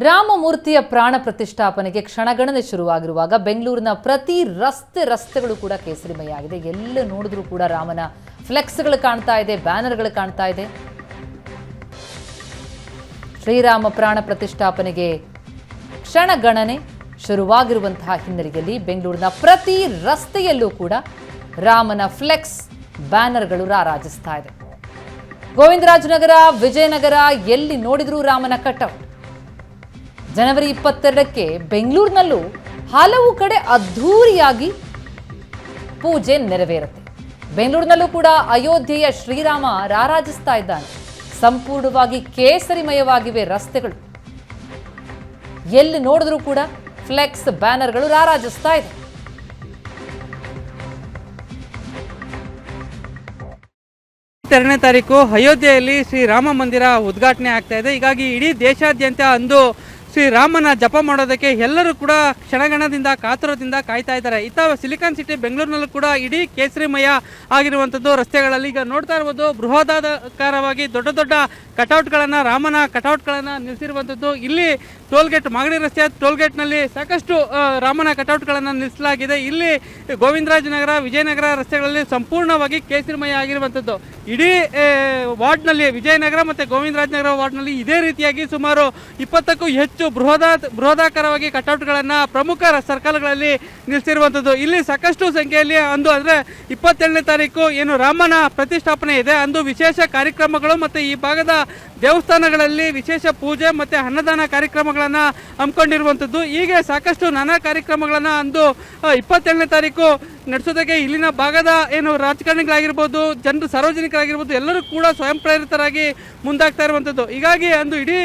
ರಾಮಮೂರ್ತಿಯ ಪ್ರಾಣ ಪ್ರತಿಷ್ಠಾಪನೆಗೆ ಕ್ಷಣಗಣನೆ ಶುರುವಾಗಿರುವಾಗ ಬೆಂಗಳೂರಿನ ಪ್ರತಿ ರಸ್ತೆಗಳು ಕೂಡ ಕೇಸರಿಮಯ ಆಗಿದೆ. ಎಲ್ಲ ನೋಡಿದ್ರೂ ಕೂಡ ರಾಮನ ಫ್ಲೆಕ್ಸ್ಗಳು ಕಾಣ್ತಾ ಇದೆ, ಬ್ಯಾನರ್ಗಳು ಕಾಣ್ತಾ ಇದೆ. ಶ್ರೀರಾಮ ಪ್ರಾಣ ಪ್ರತಿಷ್ಠಾಪನೆಗೆ ಕ್ಷಣಗಣನೆ ಶುರುವಾಗಿರುವಂತಹ ಹಿನ್ನೆಲೆಯಲ್ಲಿ ಬೆಂಗಳೂರಿನ ಪ್ರತಿ ರಸ್ತೆಯಲ್ಲೂ ಕೂಡ ರಾಮನ ಫ್ಲೆಕ್ಸ್ ಬ್ಯಾನರ್ಗಳು ರಾರಾಜಿಸ್ತಾ ಇದೆ. ಗೋವಿಂದರಾಜನಗರ, ವಿಜಯನಗರ ಎಲ್ಲಿ ನೋಡಿದ್ರೂ ರಾಮನ ಕಟೌಟ್. ಜನವರಿ 22ಕ್ಕೆ ಬೆಂಗಳೂರಿನಲ್ಲೂ ಹಲವು ಕಡೆ ಅದ್ಧೂರಿಯಾಗಿ ಪೂಜೆ ನೆರವೇರುತ್ತೆ. ಬೆಂಗಳೂರಿನಲ್ಲೂ ಕೂಡ ಅಯೋಧ್ಯೆಯ ಶ್ರೀರಾಮ ರಾರಾಜಿಸ್ತಾ ಇದ್ದಾನೆ. ಸಂಪೂರ್ಣವಾಗಿ ಕೇಸರಿಮಯವಾಗಿವೆ ರಸ್ತೆಗಳು. ಎಲ್ಲಿ ನೋಡಿದ್ರೂ ಕೂಡ ಫ್ಲೆಕ್ಸ್ ಬ್ಯಾನರ್ಗಳು ರಾರಾಜಿಸ್ತಾ ಇದೆ. ಎರಡನೇ ತಾರೀಕು ಅಯೋಧ್ಯೆಯಲ್ಲಿ ಶ್ರೀರಾಮ ಮಂದಿರ ಉದ್ಘಾಟನೆ ಆಗ್ತಾ ಇದೆ. ಹೀಗಾಗಿ ಇಡೀ ದೇಶಾದ್ಯಂತ ಅಂದು ಶ್ರೀರಾಮನ ಜಪ ಮಾಡೋದಕ್ಕೆ ಎಲ್ಲರೂ ಕೂಡ ಕ್ಷಣಗಣದಿಂದ ಕಾತುರದಿಂದ ಕಾಯ್ತಾ ಇದ್ದಾರೆ. ಇತ್ತ ಸಿಲಿಕಾನ್ ಸಿಟಿ ಬೆಂಗಳೂರಿನಲ್ಲೂ ಕೂಡ ಇಡೀ ಕೇಸರಿಮಯ ಆಗಿರುವಂಥದ್ದು ರಸ್ತೆಗಳಲ್ಲಿ. ಈಗ ನೋಡ್ತಾ ಇರ್ಬೋದು, ಬೃಹದಾಕಾರವಾಗಿ ದೊಡ್ಡ ದೊಡ್ಡ ಕಟೌಟ್ಗಳನ್ನು, ರಾಮನ ಕಟೌಟ್ಗಳನ್ನು ನಿಲ್ಲಿಸಿರುವಂಥದ್ದು. ಇಲ್ಲಿ ಟೋಲ್ಗೇಟ್, ಮಾಗಡಿ ರಸ್ತೆಯ ಟೋಲ್ಗೇಟ್ನಲ್ಲಿ ಸಾಕಷ್ಟು ರಾಮನ ಕಟೌಟ್ಗಳನ್ನು ನಿಲ್ಲಿಸಲಾಗಿದೆ. ಇಲ್ಲಿ ಗೋವಿಂದರಾಜನಗರ, ವಿಜಯನಗರ ರಸ್ತೆಗಳಲ್ಲಿ ಸಂಪೂರ್ಣವಾಗಿ ಕೇಸರಿಮಯ ಆಗಿರುವಂಥದ್ದು. ಇಡೀ ವಾರ್ಡ್ನಲ್ಲಿ, ವಿಜಯನಗರ ಮತ್ತು ಗೋವಿಂದರಾಜನಗರ ವಾರ್ಡ್ನಲ್ಲಿ ಇದೇ ರೀತಿಯಾಗಿ ಸುಮಾರು 20ಕ್ಕೂ ಹೆಚ್ಚು ಬೃಹದಾಕಾರವಾಗಿ ಕಟೌಟ್ಗಳನ್ನು ಪ್ರಮುಖ ಸರ್ಕಲ್ಗಳಲ್ಲಿ ನಿಲ್ಲಿಸಿರುವಂಥದ್ದು. ಇಲ್ಲಿ ಸಾಕಷ್ಟು ಸಂಖ್ಯೆಯಲ್ಲಿ ಅಂದು ಅಂದರೆ 27ನೇ ತಾರೀಕು ಏನು ರಾಮನ ಪ್ರತಿಷ್ಠಾಪನೆ ಇದೆ, ಅಂದು ವಿಶೇಷ ಕಾರ್ಯಕ್ರಮಗಳು ಮತ್ತು ಈ ಭಾಗದ ದೇವಸ್ಥಾನಗಳಲ್ಲಿ ವಿಶೇಷ ಪೂಜೆ ಮತ್ತು ಅನ್ನದಾನ ಕಾರ್ಯಕ್ರಮಗಳನ್ನು ಹಮ್ಮಿಕೊಂಡಿರುವಂಥದ್ದು. ಹೀಗೆ ಸಾಕಷ್ಟು ನಾನಾ ಕಾರ್ಯಕ್ರಮಗಳನ್ನು ಅಂದು 27ನೇ ತಾರೀಕು ನಡೆಸೋದಕ್ಕೆ ಇಲ್ಲಿನ ಭಾಗದ ಏನು ರಾಜಕಾರಣಿಗಳಾಗಿರ್ಬೋದು, ಜನರು ಸಾರ್ವಜನಿಕರಾಗಿರ್ಬೋದು, ಎಲ್ಲರೂ ಕೂಡ ಸ್ವಯಂ ಪ್ರೇರಿತರಾಗಿ ಮುಂದಾಗ್ತಾ ಇರುವಂಥದ್ದು. ಹೀಗಾಗಿ ಅಂದು ಇಡೀ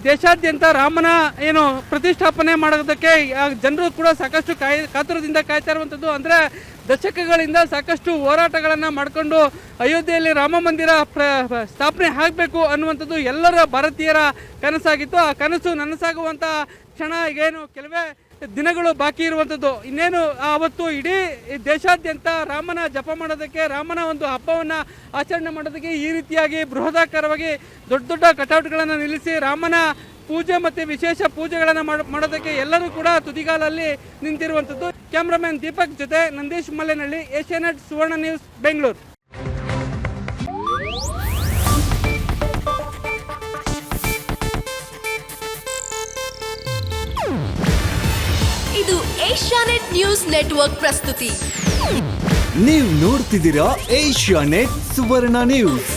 ದೇಶಾದ್ಯಂತ ರಾಮನ ಏನು ಪ್ರತಿಷ್ಠಾಪನೆ ಮಾಡೋದಕ್ಕೆ ಜನರು ಕೂಡ ಸಾಕಷ್ಟು ಕಾತುರದಿಂದ ಕಾಯ್ತಾ ಇರುವಂಥದ್ದು. ಅಂದರೆ ದಶಕಗಳಿಂದ ಸಾಕಷ್ಟು ಹೋರಾಟಗಳನ್ನು ಮಾಡಿಕೊಂಡು ಅಯೋಧ್ಯೆಯಲ್ಲಿ ರಾಮ ಮಂದಿರ ಸ್ಥಾಪನೆ ಆಗಬೇಕು ಅನ್ನುವಂಥದ್ದು ಎಲ್ಲರ ಭಾರತೀಯರ ಕನಸಾಗಿತ್ತು. ಆ ಕನಸು ನನಸಾಗುವಂಥ ಕ್ಷಣ ಈಗೇನು ಕೆಲವೇ ದಿನಗಳು ಬಾಕಿ ಇರುವಂಥದ್ದು. ಇನ್ನೇನು ಆವತ್ತು ಇಡೀ ದೇಶಾದ್ಯಂತ ರಾಮನ ಜಪ ಮಾಡೋದಕ್ಕೆ, ರಾಮನ ಒಂದು ಹಬ್ಬವನ್ನು ಆಚರಣೆ ಮಾಡೋದಕ್ಕೆ ಈ ರೀತಿಯಾಗಿ ಬೃಹದಾಕಾರವಾಗಿ ದೊಡ್ಡ ದೊಡ್ಡ ಕಟೌಟ್ಗಳನ್ನು ನಿಲ್ಲಿಸಿ ರಾಮನ ಪೂಜೆ ಮತ್ತು ವಿಶೇಷ ಪೂಜೆಗಳನ್ನು ಮಾಡೋದಕ್ಕೆ ಎಲ್ಲರೂ ಕೂಡ ತುದಿಗಾಲಲ್ಲಿ ನಿಂತಿರುವಂಥದ್ದು. ಕ್ಯಾಮ್ರಾಮನ್ ದೀಪಕ್ ಜೊತೆ ನಂದೀಶ್ ಮಲ್ಲೇನಹಳ್ಳಿ, ಏಷ್ಯಾನೆಟ್ ಸುವರ್ಣ ನ್ಯೂಸ್, ಬೆಂಗಳೂರು. ಇದು ಏಷ್ಯಾನೆಟ್ ನ್ಯೂಸ್ ನೆಟ್ವರ್ಕ್ ಪ್ರಸ್ತುತಿ. ನೀವು ನೋಡ್ತಿದ್ದೀರಾ ಏಷ್ಯಾನೆಟ್ ಸುವರ್ಣ ನ್ಯೂಸ್.